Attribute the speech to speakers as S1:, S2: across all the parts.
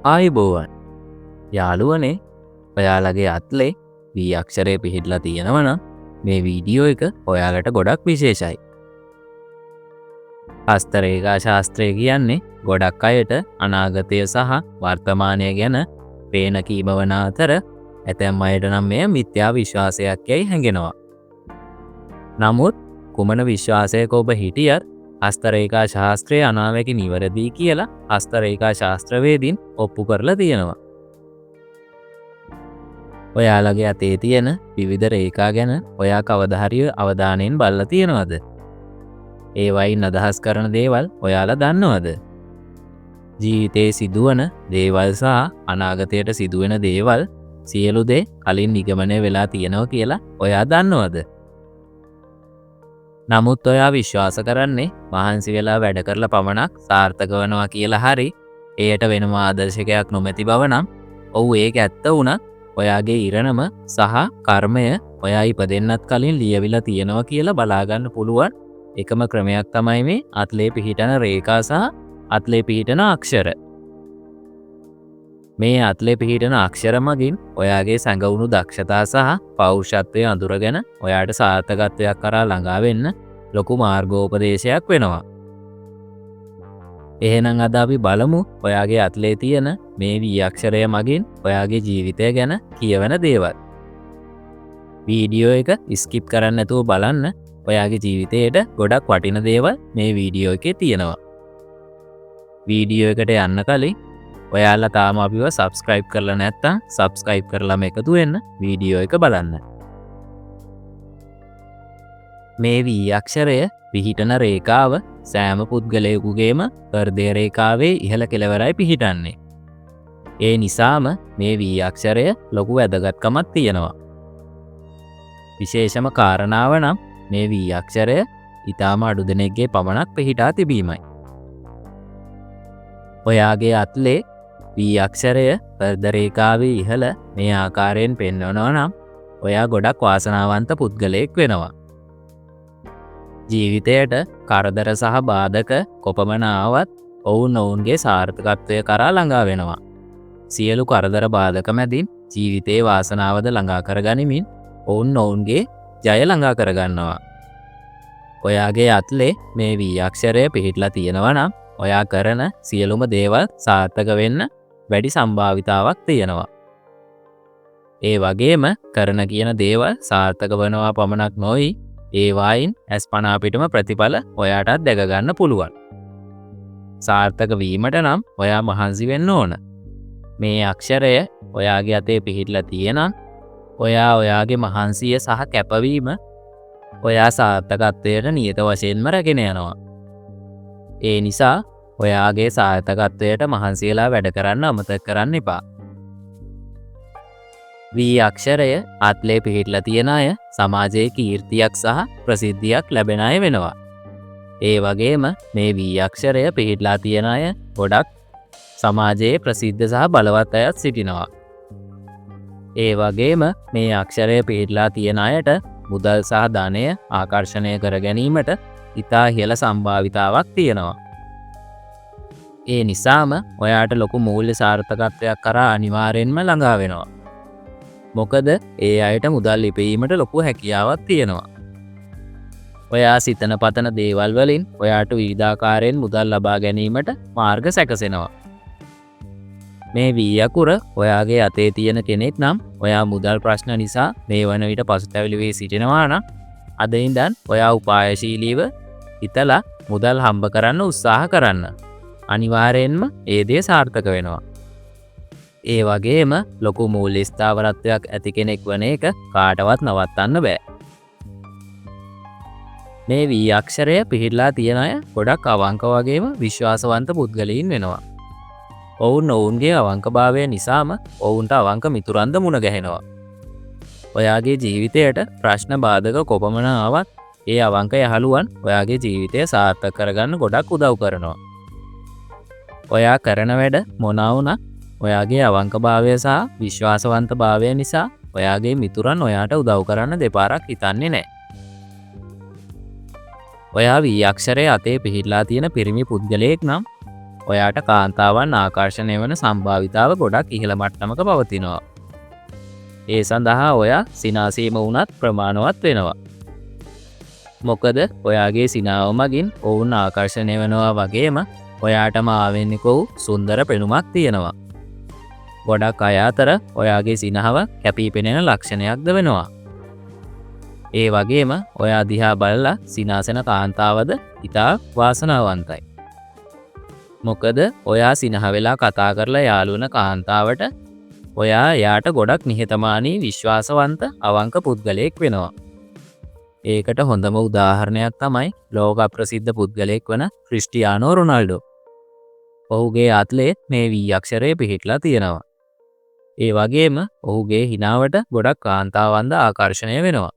S1: ආයුබෝවන් යාළුවනේ ඔයාලගේ අත්ලේ වී අක්ෂරය පිහිටලා තියෙනවනම් මේ වීඩියෝ එක ඔයාලට ගොඩක් විශේෂයි. හස්තරේඛා ශාස්ත්‍රය කියන්නේ ගොඩක් අයට අනාගතය සහ වර්තමානය ගැන පේන කීම වන අතර ඇතැම් අයට නම් මෙය මිත්‍යා විශ්වාසයක් යයි හැඟෙනවා. නමුත් කුමන විශ්වාසයක ඔබ හිටියත් හස්තරේඛා ශාස්ත්‍රය අනාවැකි නිවැරදි කියලා හස්තරේඛා ශාස්ත්‍රවේදීන් ඔප්පු කරලා තියෙනවා. ඔයාලගේ අතේ තියෙන විවිධ රේඛා ගැන ඔයා කවදා හරි අවධානයෙන් බලලා තියෙනවද? ඒවයින් අදහස් කරන දේවල් ඔයාලා දන්නවද? ජීවිතේ සිදුවන දේවල් සහ අනාගතයට සිදුවෙන දේවල් සියලු දේ කලින් නිගමනය වෙලා තියෙනවා කියලා ඔයා දන්නවද? නමුත් ඔයා විශ්වාස කරන්නේ මහන්සි වෙලා වැඩ කරලා පමණක් සාර්ථක වෙනවා කියලා හරි එයට වෙනම ආදර්ශකයක් නොමැති බව නම් ඔව් ඒක ඇත්ත වුණත් ඔයාගේ ඉරණම සහ කර්මය ඔයා ඉපදෙන්නත් කලින් ලියවිලා තියෙනවා කියලා බලා ගන්න පුළුවන් එකම ක්‍රමයක් තමයි මේ අත්ලේ පිහිටන රේඛා සහ අත්ලේ පිහිටන අක්ෂර. මේ අත්ලේ පිහිටන අක්ෂර මගින් ඔයාගේ සැඟවුණු දක්ෂතා සහ පෞරුෂත්වය අඳුරගෙන ඔයාට සාර්ථකත්වයක් කරා ළඟා වෙන්න ලොකු මාර්ගෝපදේශයක් වෙනවා. එහෙනම් අද අපි බලමු ඔයාගේ අත්ලේ තියෙන මේ වී අක්ෂරය මගින් ඔයාගේ ජීවිතය ගැන කියවන දේවල්. වීඩියෝ එක ස්කිප් කරන්න නැතුව බලන්න. ඔයාගේ ජීවිතයට ගොඩක් වටින දේවල් මේ වීඩියෝ එකේ තියෙනවා. වීඩියෝ එකට යන්න කලින් ඔයාලා තාම අපිව සබස්ක්‍රයිබ් කරලා නැත්නම් සබස්ක්‍රයිබ් කරලාම එකතු වෙන්න වීඩියෝ එක බලන්න. මේ වී අක්ෂරය පිහිටන රේඛාව සෑම පුද්ගලයෙකුගේම හෘදය රේඛාවේ ඉහළ කෙළවරයි පිහිටන්නේ. ඒ නිසාම මේ වී අක්ෂරය ලොකු වැදගත්කමක් තියෙනවා. විශේෂම කාරණාව නම් මේ වී අක්ෂරය ඊටාම අඩු දෙනෙක්ගේ පමණක් පිහිටා තිබීමයි. ඔයාගේ අත්ලේ වී අක්ෂරය හෘද රේඛාවේ ඉහළ මේ ආකාරයෙන් පෙන්වනවා නම් ඔයා ගොඩක් වාසනාවන්ත පුද්ගලයෙක් වෙනවා. ජීවිතයට කරදර සහ බාධක කොපමණ ආවත් ඔවුන්ගේ සාර්ථකත්වය කරා ළඟා වෙනවා. සියලු කරදර බාධක මැදින් ජීවිතයේ වාසනාවද ළඟා කරගනිමින් ඔවුන්ගේ ජය ළඟා කරගන්නවා. ඔයාගේ අත්ලේ මේ වී අක්ෂරය පිහිටලා තියෙනවා නම් ඔයා කරන සියලුම දේවල් සාර්ථක වෙන්න වැඩි සම්භාවිතාවක් තියෙනවා. ඒ වගේම කරන කියන දේවල් සාර්ථක වෙනවා පමණක් නොයි ඒවායින් ඇස්පනා පිටම ප්‍රතිඵල ඔයාටත් දැක ගන්න පුළුවන්. සාර්ථක වීමට නම් ඔයා මහන්සි වෙන්න ඕන. මේ අක්ෂරය ඔයාගේ අතේ පිහිටලා තියෙනම් ඔයා ඔයාගේ මහන්සිය සහ කැපවීම ඔයා සාර්ථකත්වයට නියත වශයෙන්ම රැගෙන යනවා. ඒ නිසා ඔයාගේ සාර්ථකත්වයට මහන්සියලා වැඩ කරන්න අමතක කරන්න එපා. වී අක්ෂරය අත්ලේ පිහිටලා තියෙන අය සමාජයේ කීර්තියක් සහ ප්‍රසිද්ධියක් ලැබෙන අය වෙනවා. ඒ වගේම මේ වී අක්ෂරය පිහිටලා තියෙන අය ගොඩක් සමාජයේ ප්‍රසිද්ධ සහ බලවත් අයත් සිටිනවා. ඒ වගේම මේ අක්ෂරය පිහිටලා තියෙන අයට මුදල් සහ ධනය ආකර්ෂණය කර ගැනීමට ඉතා ඉහළ සම්භාවිතාවක් තියෙනවා. ඒ නිසාම ඔයාට ලොකු මූල්‍ය සාර්ථකත්වයක් කරා අනිවාර්යෙන්ම ළඟා වෙනවා. මොකද ඒ අයට මුදල් ඉපයීමට ලොකු හැකියාවක් තියෙනවා. ඔයා සිතන පතන දේවල් වලින් ඔයාට විවිධාකාරයෙන් මුදල් ලබා ගැනීමට මාර්ග සැකසෙනවා. මේ වී අකුර ඔයාගේ අතේ තියෙන කෙනෙක් නම් ඔයා මුදල් ප්‍රශ්න නිසා මේ වන විට පසුතැවිලි වී සිටිනවා නම් අද ඉඳන් ඔයා උපායශීලීව හිතලා මුදල් හම්බ කරන්න උත්සාහ කරන්න. අනිවාර්යෙන්ම ඒ දේ සාර්ථක වෙනවා. ඒ වගේම ලොකු මූල්‍ය ස්ථාවරත්වයක් ඇති කෙනෙක් වන එක කාටවත් නවත්තන්න බෑ. මේ වී අක්ෂරය පිහිටලා තියෙන අය ගොඩක් අවංක වගේම විශ්වාසවන්ත පුද්ගලයින් වෙනවා. ඔවුන්ගේ අවංකභාවය නිසාම ඔවුන්ට අවංක මිතුරන්ද මුණ ගැහෙනවා. ඔයාගේ ජීවිතයට ප්‍රශ්න බාධක කොපමණ ආවත් ඒ අවංක යහළුවන් ඔයාගේ ජීවිතය සාර්ථක කරගන්න ගොඩක් උදව් කරනවා. ඔයා කරන වැඩ මොනවා වුණත් ඔයාගේ අවංකභාවය සහ විශ්වාසවන්තභාවය නිසා ඔයාගේ මිතුරන් ඔයාට උදව් කරන්න දෙපාරක් හිතන්නේ නැහැ. ඔයා වී අක්ෂරය අතේ පිහිටලා තියෙන පිරිමි පුද්ගලයෙක් නම් ඔයාට කාන්තාවන් ආකර්ෂණය වන සම්භාවිතාව ගොඩක් ඉහළ මට්ටමක පවතිනවා. ඒ සඳහා ඔයා සිනාසීම වුණත් ප්‍රමාණවත් වෙනවා. මොකද ඔයාගේ සිනාව මගින් ඔවුන් ආකර්ෂණය වෙනවා වගේම ඔයාටම ආවෙන්නික වූ සුන්දර පෙනුමක් තියෙනවා. ගොඩක් අය අතර ඔයාගේ සිනහව කැපී පෙනෙන ලක්ෂණයක්ද වෙනවා. ඒ වගේම ඔයා දිහා බලලා සිනාසෙන කාන්තාවද ඉතා වාසනාවන්තයි. මොකද ඔයා සිනහ වෙලා කතා කරලා යාළුවන කාන්තාවට ඔයා එයාට ගොඩක් නිහතමානී විශ්වාසවන්ත අවංක පුද්ගලයෙක් වෙනවා. ඒකට හොඳම උදාහරණයක් තමයි ලෝක ප්‍රසිද්ධ පුද්ගලයෙක් වන ක්‍රිස්ටියානෝ රොනාල්ඩෝ. ඔහුගේ අත්ලේ මේ V අක්ෂරය පිහිටලා තියෙනවා. ඒ වගේම ඔහුගේ හිනාවට ගොඩක් කාන්තාවන්ද ආකර්ෂණය වෙනවා.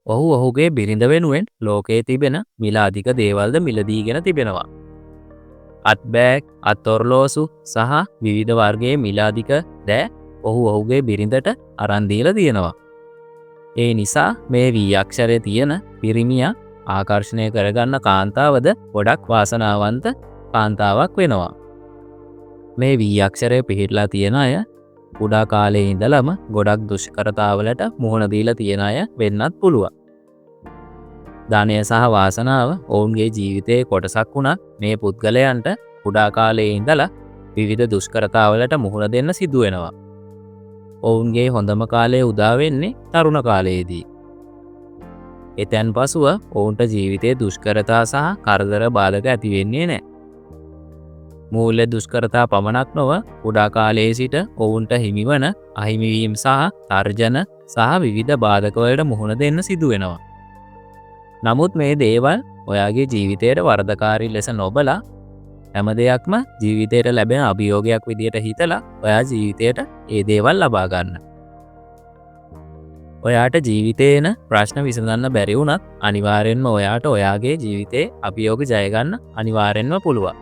S1: ඔහුගේ බිරිඳ වෙනුවෙන් ලෝකයේ තිබෙන මිල අධික දේවල්ද මිලදීගෙන තිබෙනවා. අත්බෑග්, අත්ඔරලෝසු සහ විවිධ වර්ගයේ මිල අධික දෑ ඔහුගේ බිරිඳට අරන් දීලා තියෙනවා. ඒ නිසා මේ V අක්ෂරයේ තියෙන පිරිමියා ආකර්ෂණය කරගන්න කාන්තාවද ගොඩක් වාසනාවන්ත කාන්තාවක් වෙනවා. මේ V අක්ෂරය පිහිටලා තියෙන අය කුඩා කාලේ ඉඳලම ගොඩක් දුෂ්කරතාවලට මුහුණ දීලා තියෙන අය වෙන්නත් පුළුවන්. ධනය සහ වාසනාව ඔවුන්ගේ ජීවිතයේ කොටසක් වුණා මේ පුද්ගලයන්ට කුඩා කාලේ ඉඳලා විවිධ දුෂ්කරතාවලට මුහුණ දෙන්න සිදු වෙනවා. ඔවුන්ගේ හොඳම කාලය උදා වෙන්නේ තරුණ කාලයේදී. එතෙන් පසුව ඔවුන්ට ජීවිතයේ දුෂ්කරතා සහ කරදර බාධක ඇති වෙන්නේ නැහැ. මූල්‍ය දුෂ්කරතා පමණක් නොව කුඩා කාලයේ සිට ඔවුන්ට හිමිවන අහිමිවීම් සහ තර්ජන සහ විවිධ බාධකවලට මුහුණ දෙන්න සිදු වෙනවා. නමුත් මේ දේවල් ඔයාගේ ජීවිතයට වරදකාරී ලෙස නොබලා හැම දෙයක්ම ජීවිතයට ලැබෙන අභියෝගයක් විදියට හිතලා ඔයා ජීවිතයට ඒ දේවල් ලබා ගන්න. ඔයාට ජීවිතේන ප්‍රශ්න විසඳන්න බැරි වුණත් අනිවාර්යෙන්ම ඔයාට ඔයාගේ ජීවිතේ අභියෝග ජය ගන්න අනිවාර්යෙන්ම පුළුවන්.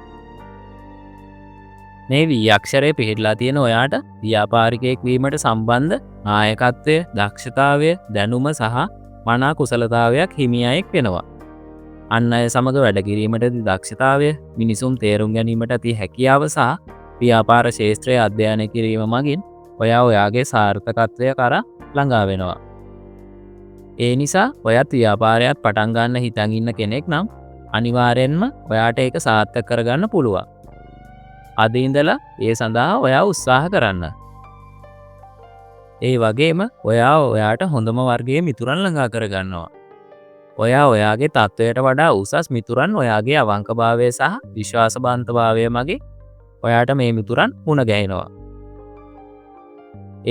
S1: මේ V අක්ෂරයේ පිහිටලා තියෙන ඔයාට ව්‍යාපාරිකයෙක් වීමට සම්බන්ධ නායකත්වය, දක්ෂතාවය, දැනුම සහ මනා කුසලතාවයක් හිමියායෙක් වෙනවා. අන් අය සමග වැඩ කිරීමටදී දක්ෂතාවය, මිනිසුන් තේරුම් ගැනීමට ඇති හැකියාව සහ ව්‍යාපාර ශාස්ත්‍රය අධ්‍යයනය කිරීම මගින් ඔයා ඔයාගේ සාර්ථකත්වය කරා ළඟා වෙනවා. ඒ නිසා ඔයත් ව්‍යාපාරයක් පටන් ගන්න හිතන් ඉන්න කෙනෙක් නම් අනිවාර්යෙන්ම ඔයාට ඒක සාර්ථක කරගන්න පුළුවන්. අද ඉඳලා ඒ සඳහා ඔයා උත්සාහ කරන්න. ඒ වගේම ඔයා ඔයාට හොඳම වර්ගයේ මිතුරන් ළඟා කරගන්නවා. ඔයා ඔයාගේ තත්ත්වයට වඩා උසස් මිතුරන් ඔයාගේ අවංකභාවය සහ විශ්වාසබන්තභාවය මගින් ඔයාට මේ මිතුරන් මුණ ගැහෙනවා.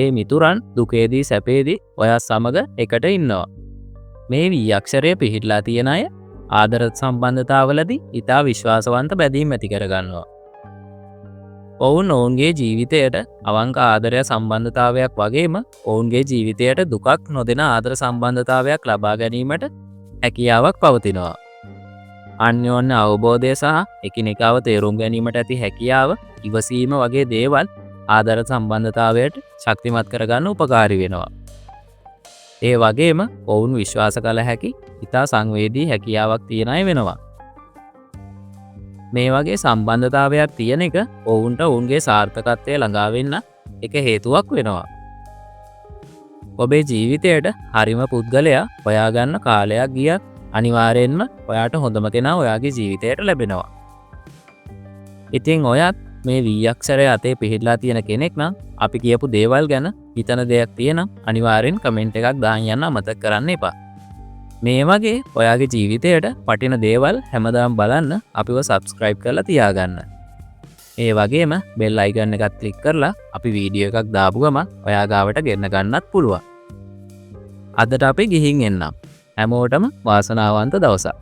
S1: ඒ මිතුරන් දුකේදී සැපේදී ඔයා සමග එකට ඉන්නවා. මේ V අක්ෂරය පිහිටලා තියෙන අය ආදර සම්බන්ධතාවලදී ඉතා විශ්වාසවන්ත බැඳීම් ඇති කරගන්නවා. ඔවුන්ගේ ජීවිතයට අවංක ආදරය සම්බන්ධතාවයක් වගේම ඔවුන්ගේ ජීවිතයට දුකක් නොදෙන ආදර සම්බන්ධතාවයක් ලබා ගැනීමට හැකියාවක් පවතිනවා. අන්‍යෝන්‍ය අවබෝධය සහ එකිනෙකාව තේරුම් ගැනීමට ඇති හැකියාව, ඉවසීම වගේ දේවල් ආදර සම්බන්ධතාවයට ශක්තිමත් කරගන්න උපකාරී වෙනවා. ඒ වගේම ඔවුන් විශ්වාස කළ හැකි ඉතා සංවේදී හැකියාවක් තියෙන අය වෙනවා. මේ වගේ සම්බන්ධතාවයක් තියෙන එක ඔවුන්ට ඔවුන්ගේ සාර්ථකත්වය ළඟා වෙන්න එක හේතුවක් වෙනවා. ඔබේ ජීවිතයට හරිම පුද්ගලයා හොයාගන්න කාලයක් ගියත් අනිවාර්යෙන්ම ඔයාට හොඳම කෙනා ඔයාගේ ජීවිතයට ලැබෙනවා. ඉතින් ඔයත් මේ V අක්ෂරය අතේ පිහිටලා තියෙන කෙනෙක් නම් අපි කියපු දේවල් ගැන හිතන දෙයක් තියෙනම් අනිවාර්යෙන් කමෙන්ට් එකක් දාන්න යන්න අමතක කරන්න එපා. මේ වගේ ඔයාගේ ජීවිතයට වටින දේවල් හැමදාම බලන්න අපිව සබ්ස්ක්‍රයිබ් කරලා තියාගන්න. ඒ වගේම බෙල් අයිකන් එකත් ක්ලික් කරලා අපි වීඩියෝ එකක් දාපු ගමන් ඔයා ගාවට ගෙන්න ගන්නත් පුළුවන්. අදට අපි ගිහින් එන්නම්. හැමෝටම වාසනාවන්ත දවසක්.